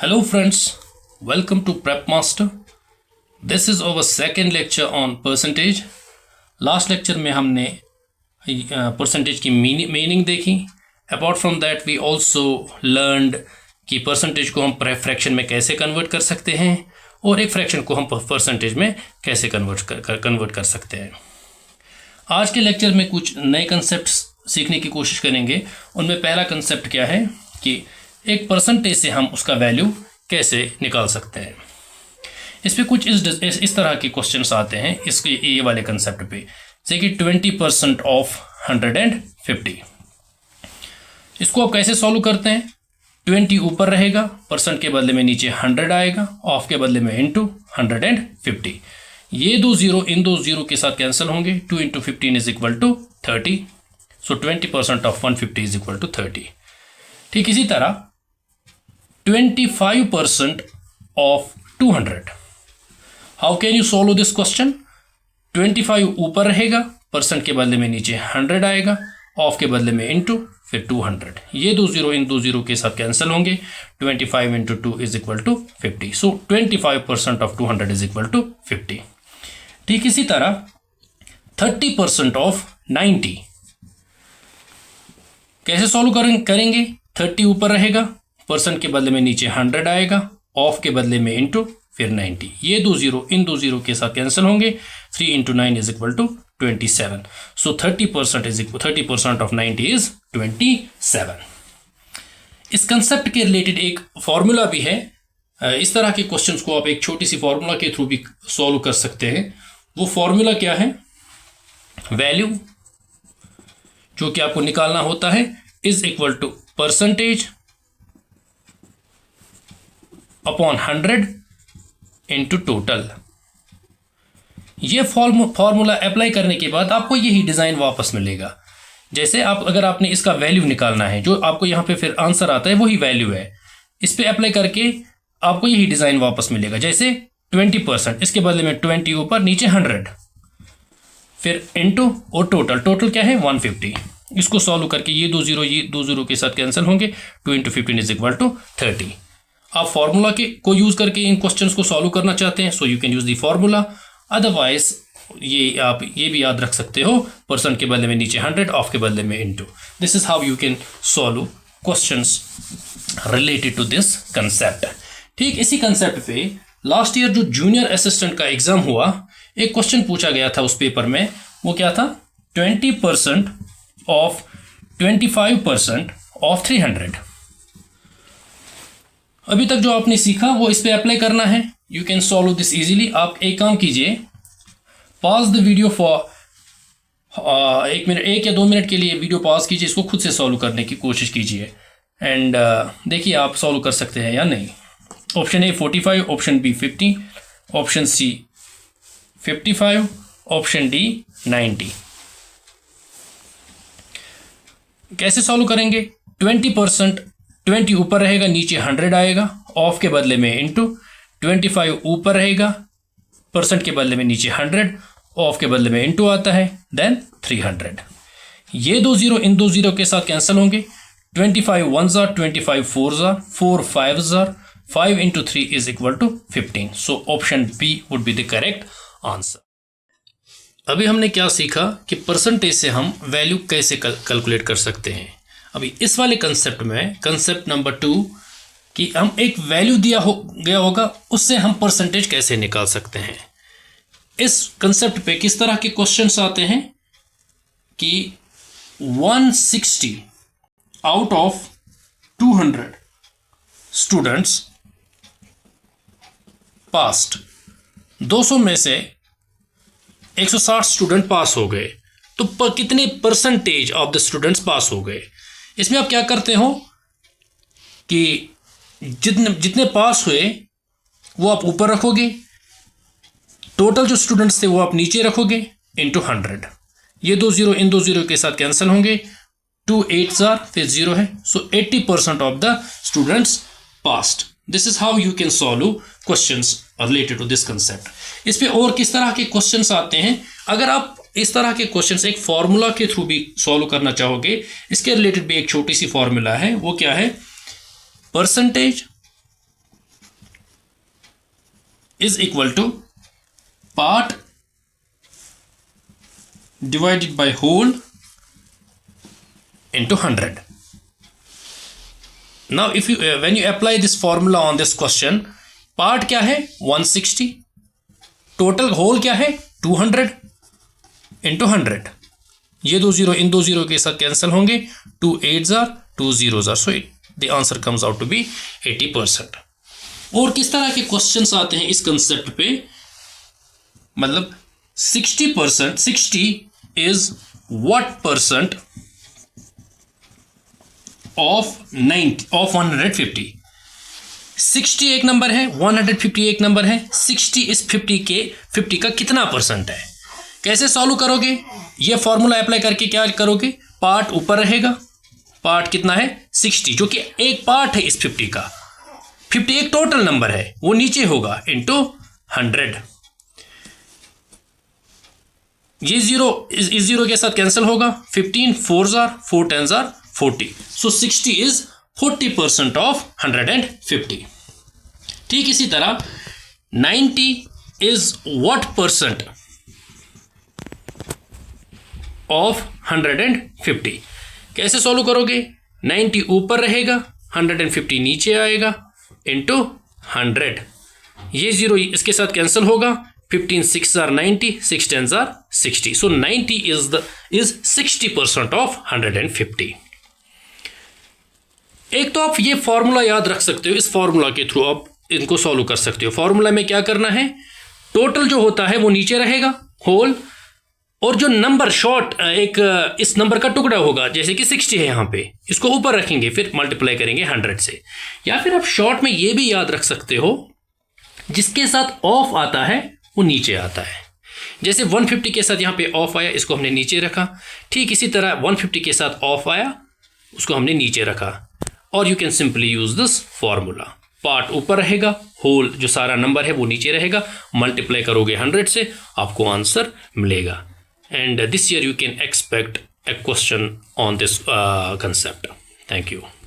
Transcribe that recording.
Hello friends, welcome to Prep Master. This is our second lecture on percentage. Last lecture में हमने percentage की meaning देखी. Apart from that we also learned कि percentage को हम fraction में कैसे convert कर सकते हैं और एक fraction को हम percentage में कैसे convert कर सकते हैं. आज के लेक्चर में कुछ नए कंसेप्ट्स सीखने की कोशिश करेंगे. उनमें पहला कंसेप्ट क्या है कि एक परसेंटेज से हम उसका वैल्यू कैसे निकाल सकते हैं. इस पे कुछ इस तरह के क्वेश्चंस आते हैं इसके ये वाले कंसेप्ट पे, जैसे कि 20% ऑफ 150. इसको आप कैसे सॉल्व करते हैं. 20 ऊपर रहेगा, परसेंट के बदले में नीचे 100 आएगा, ऑफ के बदले में इंटू 150. ये दो जीरो इन दो जीरो के साथ कैंसिल होंगे. 2 × 15 is equal to 30. So 20% of 150 is equal to 30. ठीक इसी तरह 25% of 200. How can you solve this question? 25 ऊपर रहेगा, परसेंट के बदले में नीचे 100 आएगा, ऑफ के बदले में इंटू फिर 200. ये दो जीरो इन दो जीरो के साथ कैंसिल होंगे. 25 × 2 is equal to 50. So 25% of 200 is equal to 50. ठीक इसी तरह 30% ऑफ 90 कैसे सॉल्व करेंगे. 30 ऊपर रहेगा, परसेंट के बदले में नीचे 100 आएगा, ऑफ के बदले में इंटू फिर 90. ये दो जीरो इन दो जीरो के साथ कैंसिल होंगे. 3 × 9 is equal to 27. So 30% of 90 is 27. इस कंसेप्ट के रिलेटेड एक फॉर्मूला भी है. इस तरह के क्वेश्चंस को आप एक छोटी सी फॉर्मूला के थ्रू भी सॉल्व कर सकते हैं. वो फॉर्मूला क्या है. वैल्यू जो कि आपको निकालना होता है is equal to percentage upon 100 into total. ये फॉर्मूला अप्लाई करने के बाद आपको यही डिज़ाइन वापस मिलेगा. जैसे अगर आपने इसका वैल्यू निकालना है, जो आपको यहाँ पे फिर आंसर आता है वही वैल्यू है. इस पे अप्लाई करके आपको यही डिज़ाइन वापस मिलेगा. जैसे 20%, इसके बदले में 20 ऊपर नीचे 100 फिर इंटू और टोटल क्या है 150. इसको सॉल्व करके ये दो जीरो के साथ कैंसिल होंगे. 2 × 15 इज इक्वल टू 30. आप फार्मूला को यूज करके इन क्वेश्चंस को सॉल्व करना चाहते हैं, so you can use the formula. Otherwise आप ये भी याद रख सकते हो, परसेंट के बदले में नीचे 100, ऑफ के बदले में into. This is how you can solve questions related to this concept. ठीक इसी कंसेप्ट पे लास्ट ईयर जो जूनियर असिस्टेंट का एग्जाम हुआ, एक क्वेश्चन पूछा गया था उस पेपर में. वो क्या था. 20% ऑफ 25% ऑफ 300. अभी तक जो आपने सीखा वो इस पे अप्लाई करना है. You can solve this easily. आप एक काम कीजिए, पॉज द वीडियो फॉर 1 या 2 मिनट के लिए वीडियो पॉज कीजिए, इसको खुद से सॉल्व करने की कोशिश कीजिए एंड देखिए आप सॉल्व कर सकते हैं या नहीं. Option A 45, option B 50, option C 55, option D 90. कैसे सॉल्व करेंगे. 20% 20 ऊपर रहेगा, नीचे 100 आएगा, ऑफ के बदले में इंटू 25 ऊपर रहेगा, परसेंट के बदले में नीचे 100, ऑफ के बदले में इंटू आता है, देन 300. ये दो जीरो इन दो जीरो के साथ कैंसिल होंगे. 25 1s are 25 4s are 4 5s are 5 × 3 is equal to 15. So option B would be the correct answer. अभी हमने क्या सीखा कि परसेंटेज से हम वैल्यू कैसे कैलकुलेट कर सकते हैं. अभी इस वाले कंसेप्ट में कंसेप्ट नंबर 2 कि हम एक वैल्यू गया होगा, उससे हम परसेंटेज कैसे निकाल सकते हैं. इस कंसेप्ट पे किस तरह के क्वेश्चंस आते हैं कि 160 आउट ऑफ 200 स्टूडेंट्स पास्ड. 200 में से 160 स्टूडेंट पास हो गए, तो कितने percentage of the students pass हो गए. इसमें आप क्या करते हो कि जितने पास हुए वो आप ऊपर रखोगे, टोटल जो स्टूडेंट्स थे वो आप नीचे रखोगे, इंटू 100. ये दो जीरो इन दो जीरो के साथ कैंसिल होंगे. 2 8s are फिर 0 है, so 80% of the students passed. This is how you can solve questions related to this concept. इस पे और किस तरह के क्वेश्चंस आते हैं. अगर आप इस तरह के क्वेश्चंस एक फॉर्मूला के थ्रू भी सॉल्व करना चाहोगे, इसके रिलेटेड भी एक छोटी सी फॉर्मूला है. वो क्या है. Percentage is equal to part divided by whole into 100. Now if you when you apply this formula on this question, part क्या है 160, total whole क्या है 200 into 100. ये दो जीरो इन दो जीरो के साथ कैंसिल होंगे, 2 8s are 2 zeros are, so the answer comes out to be 80%. और किस तरह के क्वेश्चंस आते हैं इस कंसेप्ट पे, मतलब 60%, 60 is what percent of 150. 60 एक नंबर है, 150 एक नंबर है, 60 इस 50 का कितना परसेंट है? कैसे सॉल्व करोगे? ये फॉर्मूला अप्लाई करके क्या करोगे? पार्ट ऊपर रहेगा, पार्ट कितना है 60, जो कि एक पार्ट है इस 50 का, 50 एक टोटल नंबर है, वो नीचे होगा इनटू 100. ये जीरो इस जीरो के साथ कैंसिल होगा, 15 4s are 4 10s are 40. So 60 is 40% of 150. ठीक इसी तरह 90 is what percent of 150? कैसे सॉल्व करोगे? 90 ऊपर रहेगा, 150 नीचे आएगा इंटू 100. ये जीरो इसके साथ कैंसिल होगा, 15 6s are 90, 6 10s are 60. So 90 is 60% of 150. एक तो आप ये फॉर्मूला याद रख सकते हो, इस फॉर्मूला के थ्रू आप इनको सॉल्व कर सकते हो. फॉर्मूला में क्या करना है, टोटल जो होता है वो नीचे रहेगा होल, और जो नंबर शॉर्ट एक इस नंबर का टुकड़ा होगा, जैसे कि 60 है यहाँ पे, इसको ऊपर रखेंगे, फिर मल्टीप्लाई करेंगे 100 से. या फिर आप शॉर्ट में ये भी याद रख सकते हो, जिसके साथ ऑफ आता है वो नीचे आता है. जैसे 150 के साथ यहाँ पे ऑफ आया, इसको हमने नीचे रखा. ठीक इसी तरह 150 के साथ ऑफ आया, उसको हमने नीचे रखा. और you can simply use this formula. Part ऊपर रहेगा, होल जो सारा नंबर है वो नीचे रहेगा, मल्टीप्लाई करोगे 100 से, आपको आंसर मिलेगा. And this year you can expect a question on this concept. Thank you.